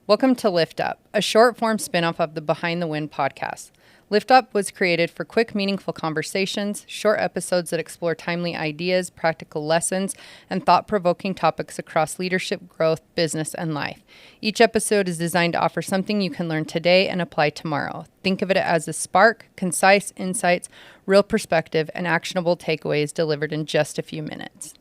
Welcome to LiftUp, a short-form spinoff of the Behind the Wind podcast. LiftUp was created for quick, meaningful conversations, short episodes that explore timely ideas, practical lessons, and thought-provoking topics across leadership, growth, business, and life. Each episode is designed to offer something you can learn today and apply tomorrow. Think of it as a spark, concise insights, real perspective, and actionable takeaways delivered in just a few minutes.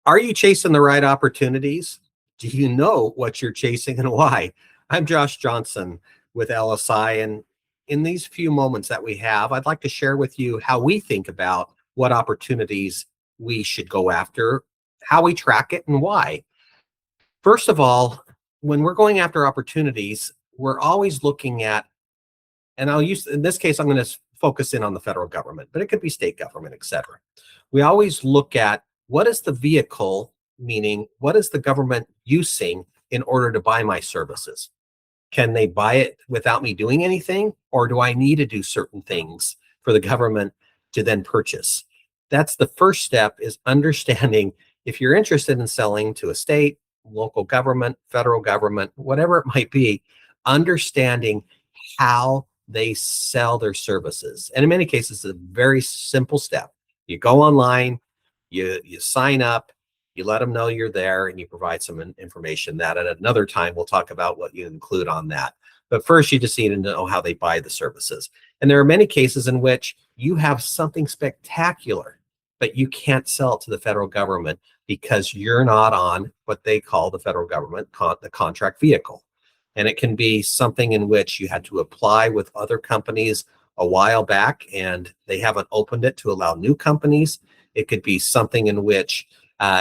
Are you chasing the right opportunities? Do you know what you're chasing and why? I'm Josh Johnson with LSI, and in these few moments that we have, I'd like to share with you how we think about what opportunities we should go after, how we track it, and why. First of all, when we're going after opportunities, we're always looking at, and in this case, I'm going to focus in on the federal government, but it could be state government, etc. We always look at what is the vehicle, meaning what is the government using in order to buy my services? Can they buy it without me doing anything? Or do I need to do certain things for the government to then purchase? That's the first step, is understanding if you're interested in selling to a state, local government, federal government, whatever it might be, understanding how they sell their services. And in many cases, it's a very simple step. You go online, you sign up, you let them know you're there, and you provide some information that at another time we'll talk about what you include on that. But first, you just need to know how they buy the services. And there are many cases in which you have something spectacular, but you can't sell it to the federal government because you're not on what they call the federal government, the contract vehicle. And it can be something in which you had to apply with other companies a while back, and they haven't opened it to allow new companies. It could be something in which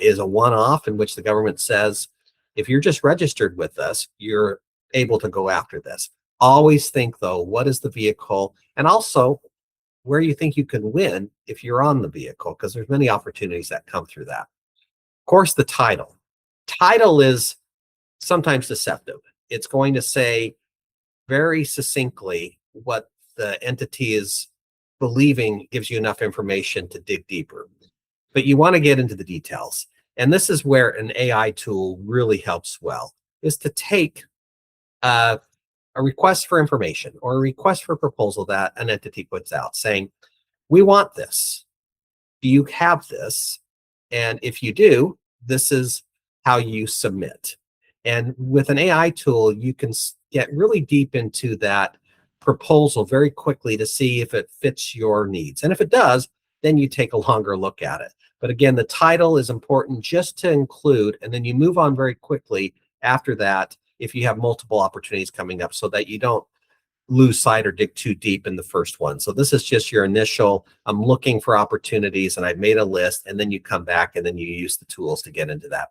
is a one-off, in which the government says, if you're just registered with us, you're able to go after this. Always think, though, what is the vehicle, and also where you think you can win if you're on the vehicle, because there's many opportunities that come through that. Of course, the title. Title is sometimes deceptive. It's going to say very succinctly what the entity is believing gives you enough information to dig deeper. But you want to get into the details. And this is where an AI tool really helps well, is to take a request for information or a request for proposal that an entity puts out saying, we want this. Do you have this? And if you do, this is how you submit. And with an AI tool, you can get really deep into that proposal very quickly to see if it fits your needs. And if it does, then you take a longer look at it. But again, the title is important just to include, and then you move on very quickly after that if you have multiple opportunities coming up, so that you don't lose sight or dig too deep in the first one. So this is just your initial, I'm looking for opportunities and I've made a list, and then you come back and then you use the tools to get into that.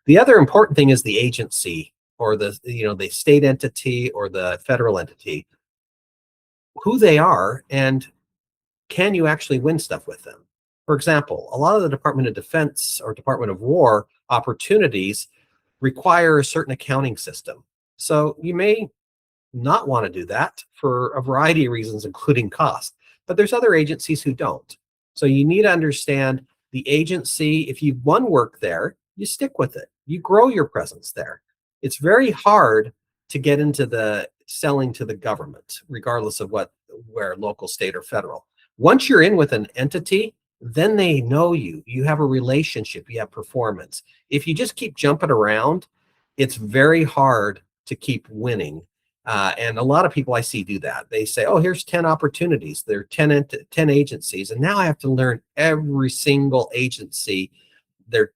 The other important thing is the agency, or the state entity or the federal entity, who they are, and can you actually win stuff with them? For example, a lot of the Department of Defense or Department of War opportunities require a certain accounting system. So you may not want to do that for a variety of reasons, including cost. But there's other agencies who don't. So you need to understand the agency. If you've won work there, you stick with it. You grow your presence there. It's very hard to get into the selling to the government, regardless of where local, state, or federal. Once you're in with an entity, then they know you. You have a relationship. You have performance. If you just keep jumping around, it's very hard to keep winning. And a lot of people I see do that. They say, oh, here's 10 opportunities. There are 10 agencies. And now I have to learn every single agency, their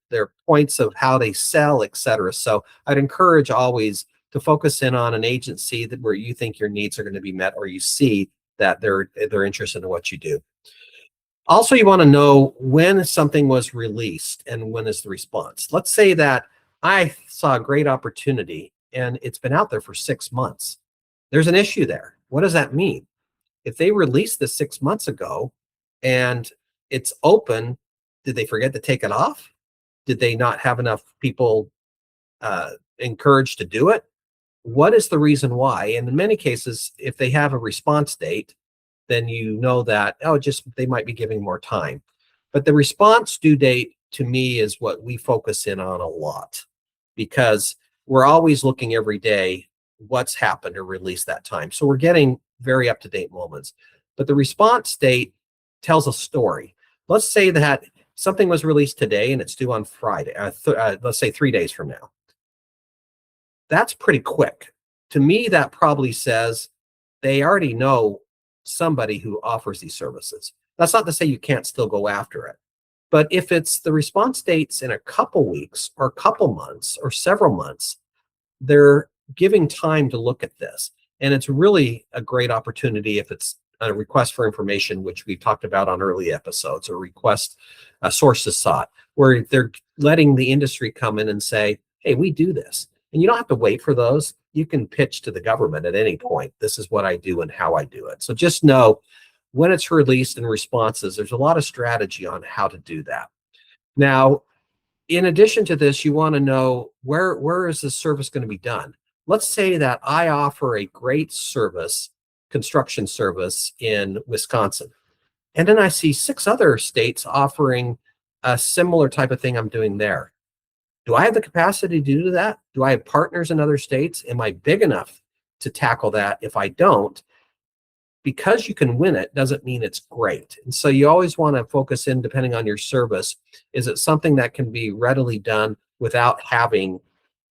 points of how they sell, etc. So I'd encourage always to focus in on an agency where you think your needs are going to be met, or you see that they're interested in what you do. Also, you want to know when something was released and when is the response. Let's say that I saw a great opportunity and it's been out there for 6 months. There's an issue there. What does that mean? If they released this 6 months ago and it's open, did they forget to take it off? Did they not have enough people encouraged to do it? What is the reason why? And in many cases, if they have a response date, then you know that, they might be giving more time. But the response due date, to me, is what we focus in on a lot, because we're always looking every day what's happened or released that time. So we're getting very up-to-date moments. But the response date tells a story. Let's say that something was released today and it's due on Friday, let's say 3 days from now. That's pretty quick. To me, that probably says they already know somebody who offers these services. That's not to say you can't still go after it. But if it's the response dates in a couple weeks or a couple months or several months, they're giving time to look at this. And it's really a great opportunity if it's a request for information, which we've talked about on early episodes, or request sources sought, where they're letting the industry come in and say, hey, we do this. And you don't have to wait for those. You can pitch to the government at any point. This is what I do and how I do it. So just know when it's released and responses, there's a lot of strategy on how to do that. Now, in addition to this, you want to know where is this service going to be done? Let's say that I offer a great service, construction service in Wisconsin, and then I see 6 other states offering a similar type of thing I'm doing there. Do I have the capacity to do that? Do I have partners in other states? Am I big enough to tackle that? If I don't, because you can win it doesn't mean it's great. And so you always want to focus in, depending on your service, is it something that can be readily done without having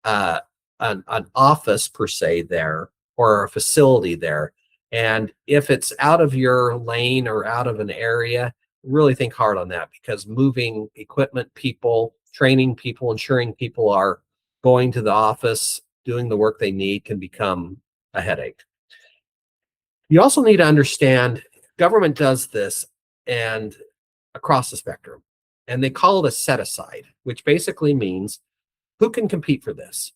an office per se there or a facility there? And if it's out of your lane or out of an area, really think hard on that, because moving equipment, people, training people, ensuring people are going to the office, doing the work they need can become a headache. You also need to understand government does this and across the spectrum, and they call it a set aside, which basically means who can compete for this.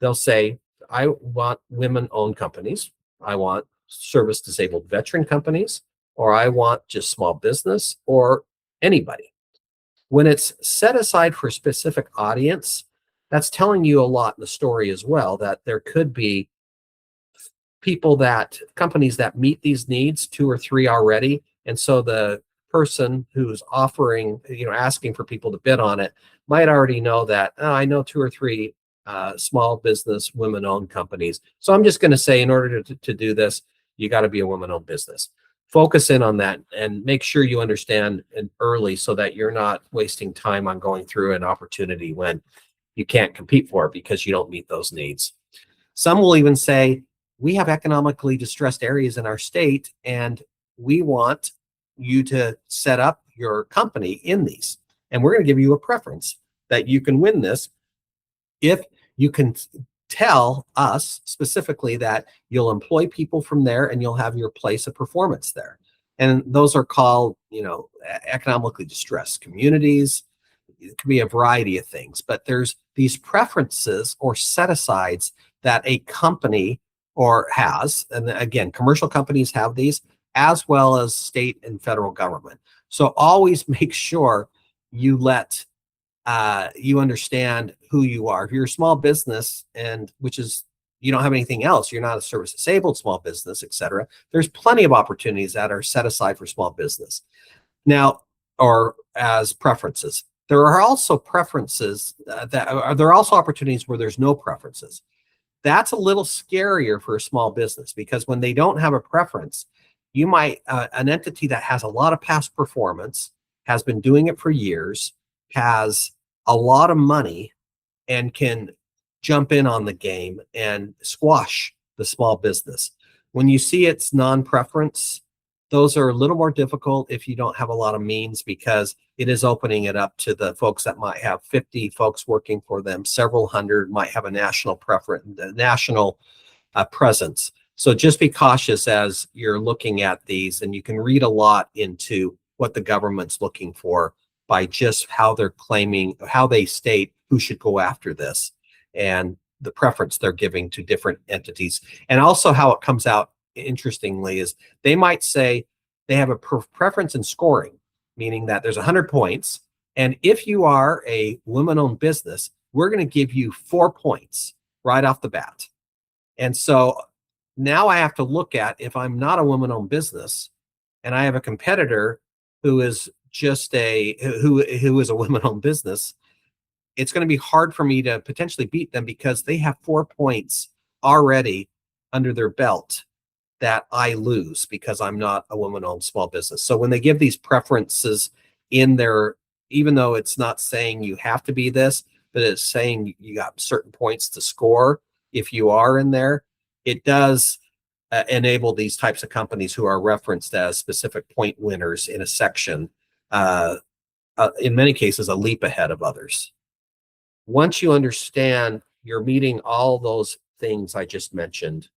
They'll say, I want women-owned companies, I want service disabled veteran companies, or I want just small business or anybody. When it's set aside for a specific audience, that's telling you a lot in the story as well, that there could be companies that meet these needs, 2 or 3 already. And so the person who's offering, asking for people to bid on it might already know that, oh, I know 2 or 3 small business women-owned companies. So I'm just going to say, in order to do this, you got to be a woman-owned business. Focus in on that and make sure you understand early so that you're not wasting time on going through an opportunity when you can't compete for it because you don't meet those needs. Some will even say, we have economically distressed areas in our state, and we want you to set up your company in these. And we're going to give you a preference that you can win this if you can tell us specifically that you'll employ people from there and you'll have your place of performance there. And those are called, economically distressed communities. It could be a variety of things, but there's these preferences or set-asides that a company has, and again, commercial companies have these, as well as state and federal government. So always make sure you you understand who you are. If you're a small business, and which is you don't have anything else, you're not a service disabled small business, etc., there's plenty of opportunities that are set aside for small business now, or as preferences. There are also preferences there are also opportunities where there's no preferences. That's a little scarier for a small business, because when they don't have a preference, you might an entity that has a lot of past performance, has been doing it for years, has a lot of money, and can jump in on the game and squash the small business. When you see it's non-preference, those are a little more difficult if you don't have a lot of means, because it is opening it up to the folks that might have 50 folks working for them, several hundred might have a national presence. So just be cautious as you're looking at these, and you can read a lot into what the government's looking for by just how they're claiming, how they state who should go after this, and the preference they're giving to different entities. And also how it comes out, interestingly, is they might say they have a preference in scoring, meaning that there's 100 points. And if you are a women-owned business, we're going to give you 4 points right off the bat. And so now I have to look at, if I'm not a woman-owned business and I have a competitor who is just who is a women-owned business, it's going to be hard for me to potentially beat them because they have 4 points already under their belt that I lose because I'm not a woman-owned small business. So when they give these preferences in there, even though it's not saying you have to be this, but it's saying you got certain points to score if you are in there, it does enable these types of companies who are referenced as specific point winners in a section, in many cases, a leap ahead of others. Once you understand you're meeting all those things I just mentioned,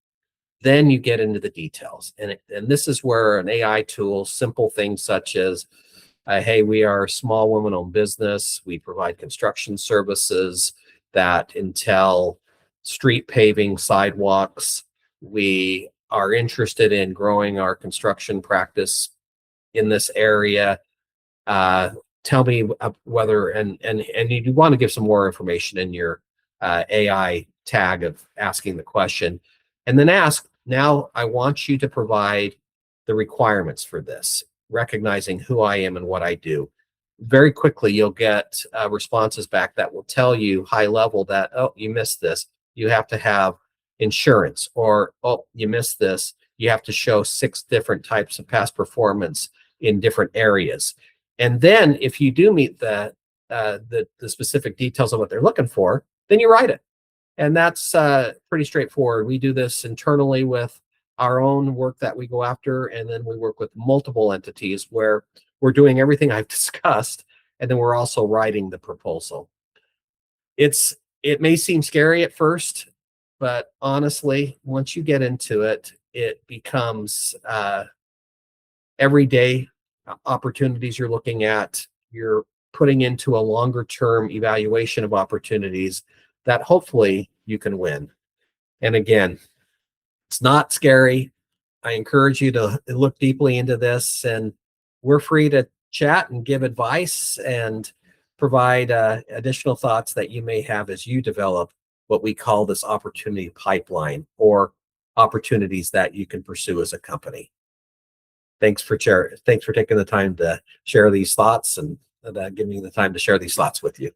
then you get into the details. And this is where an AI tool, simple things such as, hey, we are a small woman-owned business. We provide construction services that entail street paving, sidewalks. We are interested in growing our construction practice in this area. Tell me whether, and you want to give some more information in your AI tag of asking the question, and then ask, now I want you to provide the requirements for this, recognizing who I am and what I do. Very quickly, you'll get responses back that will tell you high level that, oh, you missed this. You have to have insurance, or, oh, you missed this. You have to show 6 different types of past performance in different areas. And then if you do meet the specific details of what they're looking for, then you write it. And that's pretty straightforward. We do this internally with our own work that we go after, and then we work with multiple entities where we're doing everything I've discussed, and then we're also writing the proposal. It may seem scary at first, but honestly, once you get into it, it becomes everyday opportunities you're looking at. You're putting into a longer term evaluation of opportunities that hopefully you can win. And again, it's not scary. I encourage you to look deeply into this, and we're free to chat and give advice and provide additional thoughts that you may have as you develop what we call this opportunity pipeline, or opportunities that you can pursue as a company. Thanks for taking the time to share these thoughts, and giving me the time to share these thoughts with you.